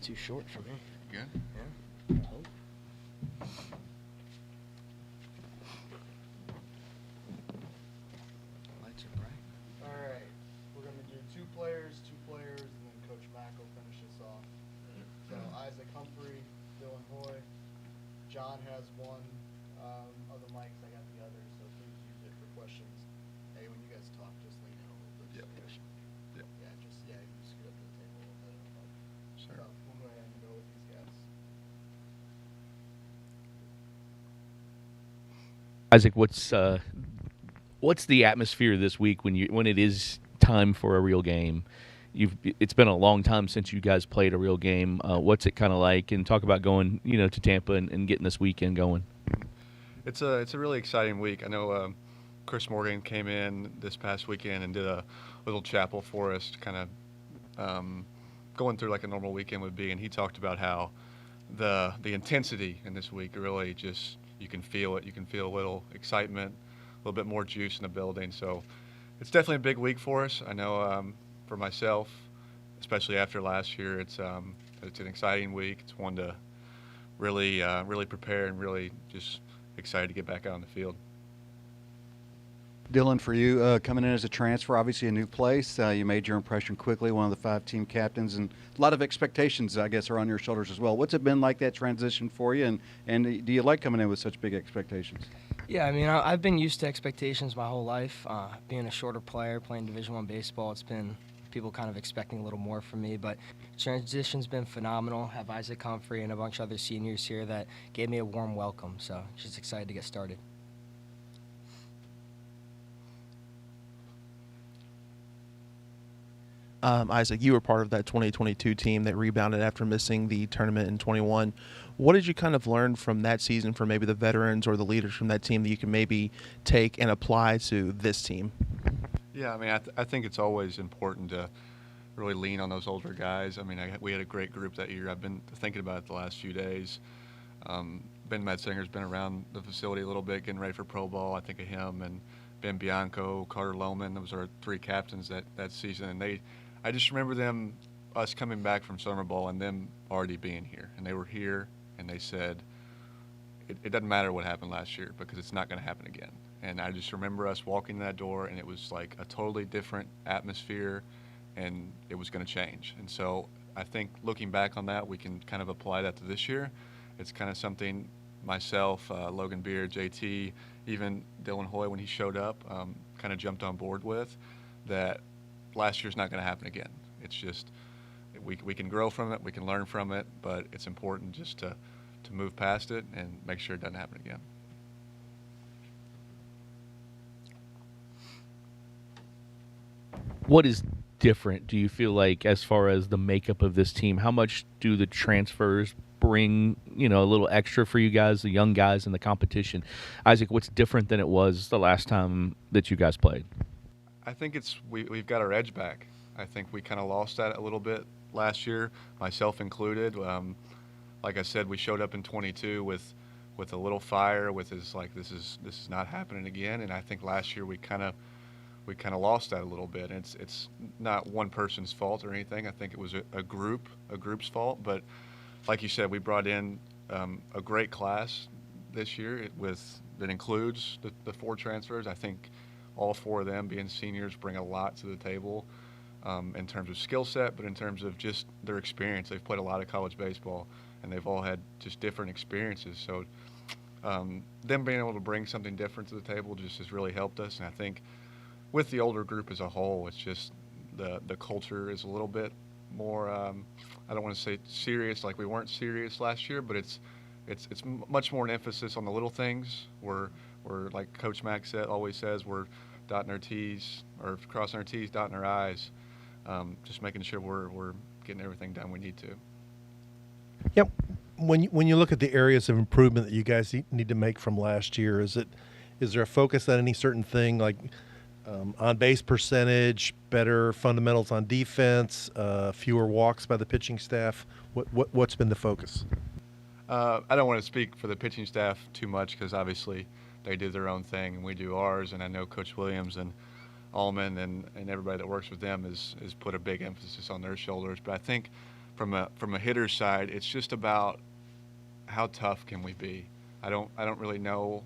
too short for me. Good. Yeah. I hope. Lights are bright. All right, we're going to do two players, and then Coach Mack will finish us off. So Isaac Humphrey, Dylan Hoy. John has one of the mics. I got the other, so please use it for questions. Hey, when you guys talk, just lean in a little bit. Yep. Yep. Yeah, you just scoot up to the table a little bit. Sure. So we'll go ahead and go with these guys. Isaac, what's the atmosphere this week when it is time for a real game? It's been a long time since you guys played a real game. What's it kind of like? And talk about going to Tampa and getting this weekend going. It's a really exciting week. I know Chris Morgan came in this past weekend and did a little chapel for us, kind of going through like a normal weekend would be, and he talked about how the intensity in this week really just, you can feel it. You can feel a little excitement, a little bit more juice in the building. So it's definitely a big week for us. I know for myself, especially after last year, it's an exciting week. It's one to really prepare and really just excited to get back out on the field. Dylan, for you, coming in as a transfer, obviously a new place. You made your impression quickly, one of the 5 team captains, and a lot of expectations, I guess, are on your shoulders as well. What's it been like, that transition for you, and do you like coming in with such big expectations? Yeah, I mean, I've been used to expectations my whole life. Being a shorter player, playing Division I baseball, it's been people kind of expecting a little more from me, but transition's been phenomenal. Have Isaac Humphrey and a bunch of other seniors here that gave me a warm welcome, so just excited to get started. Isaac, you were part of that 2022 team that rebounded after missing the tournament in 21. What did you kind of learn from that season from maybe the veterans or the leaders from that team that you can maybe take and apply to this team? Yeah, I mean, I think it's always important to really lean on those older guys. I mean, we had a great group that year. I've been thinking about it the last few days. Ben Metzinger's been around the facility a little bit, getting ready for pro ball. I think of him and Ben Bianco, Carter Lohman. Those are 3 captains that season, and I just remember us coming back from summer ball and them already being here. And they were here, and they said, it doesn't matter what happened last year because it's not going to happen again. And I just remember us walking in that door, and it was like a totally different atmosphere, and it was going to change. And so I think looking back on that, we can kind of apply that to this year. It's kind of something myself, Logan Beard, JT, even Dylan Hoy when he showed up, kind of jumped on board with, that last year's not going to happen again. It's just we can grow from it, we can learn from it, but it's important just to move past it and make sure it doesn't happen again. What is different, do you feel like, as far as the makeup of this team? How much do the transfers bring, a little extra for you guys, the young guys in the competition? Isaac, what's different than it was the last time that you guys played? I think we've got our edge back. I think we kind of lost that a little bit last year, myself included. Like I said, we showed up in 22 with a little fire, with this this is not happening again. And I think last year we kind of lost that a little bit. And it's not one person's fault or anything. I think it was a group's fault. But like you said, we brought in a great class this year that includes the 4 transfers. I think all 4 of them, being seniors, bring a lot to the table in terms of skill set, but in terms of just their experience. They've played a lot of college baseball, and they've all had just different experiences. So them being able to bring something different to the table just has really helped us. And I think with the older group as a whole, it's just the culture is a little bit more, I don't want to say serious, like we weren't serious last year, but it's much more an emphasis on the little things. We're like Coach Mack always says, we're dotting our T's, or crossing our T's, dotting our I's, just making sure we're getting everything done we need to. Yep. When you look at the areas of improvement that you guys need to make from last year, is there a focus on any certain thing, like on base percentage, better fundamentals on defense, fewer walks by the pitching staff? What's been the focus? I don't want to speak for the pitching staff too much because obviously they do their own thing and we do ours. And I know Coach Williams and Allman and everybody that works with them is put a big emphasis on their shoulders. But I think from a hitter's side, it's just about how tough can we be. I don't really know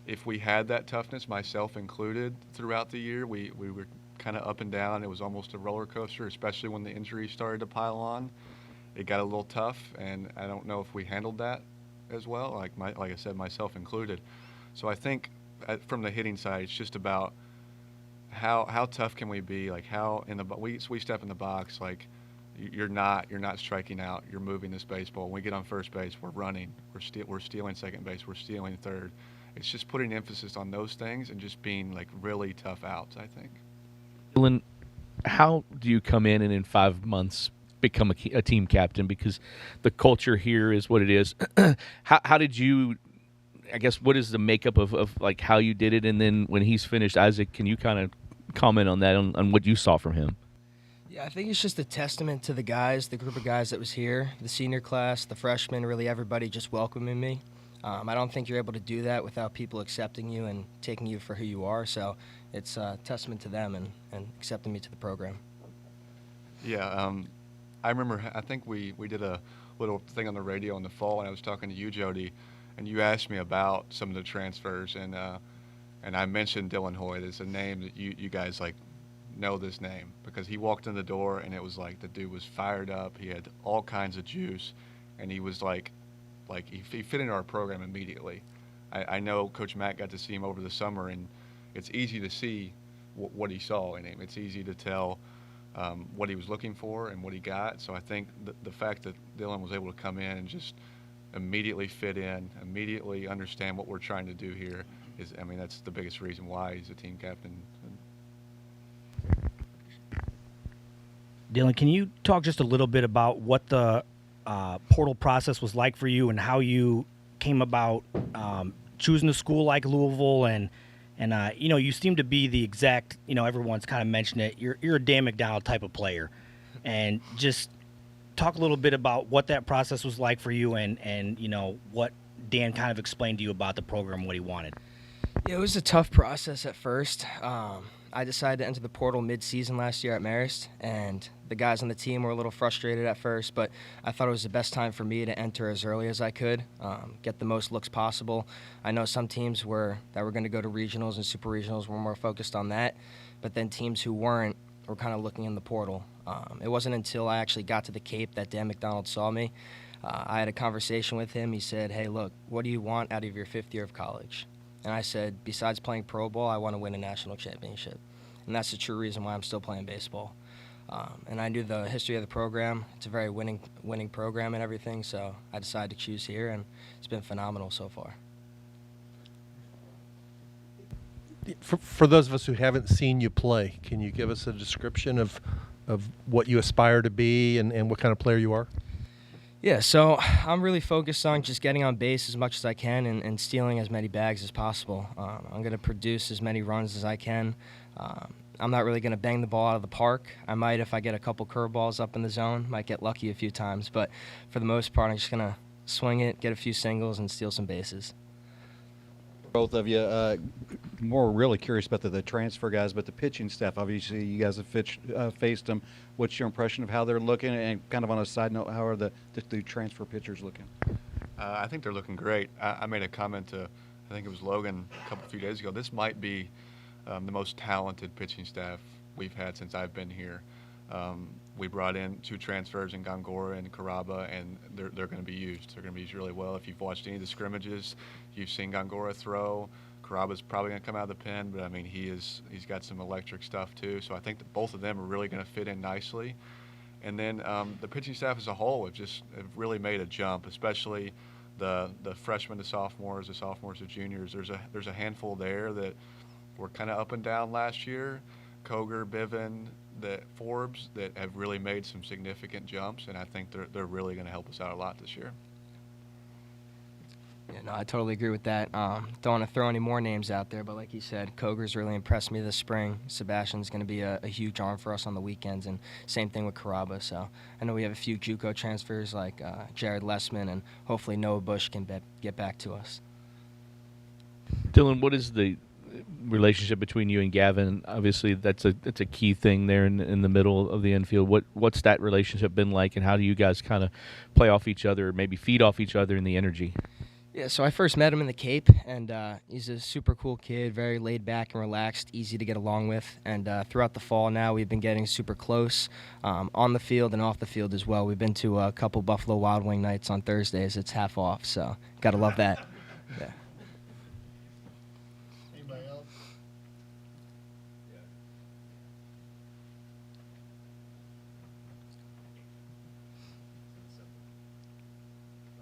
if we had that toughness, myself included, throughout the year. We were kind of up and down. It was almost a roller coaster, especially when the injuries started to pile on. It got a little tough, and I don't know if we handled that as well, like I said, myself included. So I think from the hitting side, it's just about how tough can we be? Like how we step in the box, like you're not striking out. You're moving this baseball. When we get on first base, we're running. We're stealing second base. We're stealing third. It's just putting emphasis on those things and just being like really tough outs, I think. Dylan, how do you come in and in 5 months become a team captain? Because the culture here is what it is. How did you, I guess, what is the makeup of like how you did it? And then when he's finished, Isaac, can you kind of comment on that, on what you saw from him? Yeah, I think it's just a testament to the guys, the group of guys that was here, the senior class, the freshmen, really everybody just welcoming me. I don't think you're able to do that without people accepting you and taking you for who you are. So it's a testament to them and accepting me to the program. Yeah, I remember, I think we did a little thing on the radio in the fall, and I was talking to you, Jody, and you asked me about some of the transfers, and I mentioned Dylan Hoy. It's a name that you guys like know this name because he walked in the door and it was like the dude was fired up. He had all kinds of juice, and he was like he fit into our program immediately. I know Coach Matt got to see him over the summer, and it's easy to see what he saw in him. It's easy to tell what he was looking for and what he got. So I think the fact that Dylan was able to come in and just immediately fit in, immediately understand what we're trying to do here is, I mean, that's the biggest reason why he's a team captain. Dylan, can you talk just a little bit about what the portal process was like for you and how you came about choosing a school like Louisville and you seem to be the exact, everyone's kind of mentioned it, you're a Dan McDonald type of player. And just talk a little bit about what that process was like for you and what Dan kind of explained to you about the program, what he wanted. Yeah, it was a tough process at first. I decided to enter the portal mid-season last year at Marist, and the guys on the team were a little frustrated at first, but I thought it was the best time for me to enter as early as I could, get the most looks possible. I know some teams that were going to go to regionals and super regionals were more focused on that, but then teams who weren't were kind of looking in the portal. It wasn't until I actually got to the Cape that Dan McDonald saw me. I had a conversation with him. He said, "Hey, look, what do you want out of your 5th year of college?" And I said, besides playing pro ball, I want to win a national championship. And that's the true reason why I'm still playing baseball. And I knew the history of the program. It's a very winning program and everything, so I decided to choose here, and it's been phenomenal so far. For those of us who haven't seen you play, can you give us a description of what you aspire to be and what kind of player you are? Yeah, so I'm really focused on just getting on base as much as I can and stealing as many bags as possible. I'm going to produce as many runs as I can. I'm not really going to bang the ball out of the park. I might if I get a couple curveballs up in the zone. Might get lucky a few times, but for the most part, I'm just going to swing it, get a few singles, and steal some bases. Both of you, more really curious about the transfer guys, but the pitching staff, obviously you guys have faced them. What's your impression of how they're looking? And kind of on a side note, how are the transfer pitchers looking? I think they're looking great. I made a comment to, I think it was Logan a few days ago. This might be the most talented pitching staff we've had since I've been here. We brought in 2 transfers in Gongora and Caraba, and they're going to be used. They're going to be used really well. If you've watched any of the scrimmages, you've seen Gongora throw. Caraba's probably going to come out of the pen, but I mean he's got some electric stuff too. So I think that both of them are really going to fit in nicely. And then the pitching staff as a whole have really made a jump, especially the freshmen to sophomores, the sophomores to juniors. There's a handful there that were kind of up and down last year. Koger, Bivin, Forbes that have really made some significant jumps, and I think they're really going to help us out a lot this year. Yeah, no, I totally agree with that. Don't want to throw any more names out there, but like you said, Koger's really impressed me this spring. Sebastian's going to be a huge arm for us on the weekends, and same thing with Caraba. So I know we have a few JUCO transfers like Jared Lessman, and hopefully Noah Bush can get back to us. Dylan, what is relationship between you and Gavin. Obviously, that's a key thing there in the middle of the infield. What's that relationship been like, and how do you guys kind of play off each other, maybe feed off each other in the energy? Yeah, so I first met him in the Cape, and he's a super cool kid, very laid back and relaxed, easy to get along with. And throughout the fall now, we've been getting super close on the field and off the field as well. We've been to a couple Buffalo Wild Wing nights on Thursdays. It's half off, so got to love that. Yeah. Anybody else?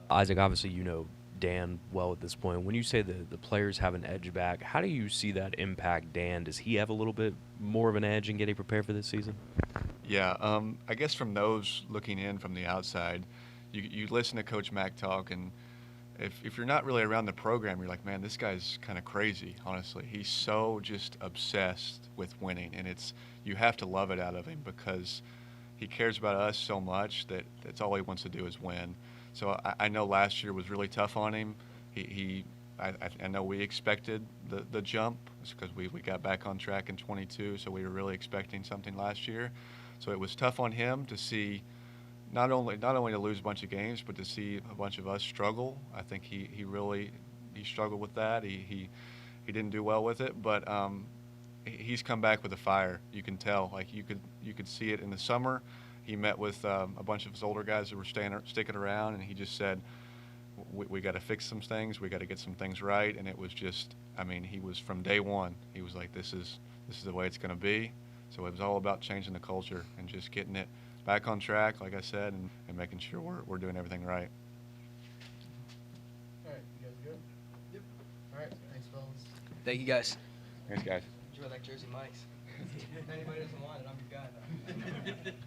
Isaac, obviously you know Dan well at this point. When you say the players have an edge back, how do you see that impact Dan? Does he have a little bit more of an edge in getting prepared for this season? Yeah, I guess from those looking in from the outside, you listen to Coach Mack talk, and if you're not really around the program, you're like, man, this guy's kind of crazy, honestly. He's so just obsessed with winning, and you have to love it out of him because he cares about us so much that that's all he wants to do is win. So I know last year was really tough on him. I know we expected the jump because we got back on track in 22, so we were really expecting something last year. So it was tough on him to see not only to lose a bunch of games, but to see a bunch of us struggle. I think he really struggled with that. He didn't do well with it, but he's come back with a fire. You can tell. Like you could see it in the summer. He met with a bunch of his older guys that were sticking around, and he just said, we got to fix some things. We got to get some things right. And it was just, I mean, he was from day one. He was like, this is the way it's going to be. So it was all about changing the culture and just getting it back on track, like I said, and making sure we're doing everything right. All right, you guys good? Yep. All right, thanks, fellas. Thank you, guys. Thanks, guys. Enjoy that jersey, Mike's. If anybody doesn't want it, I'm your guy, though.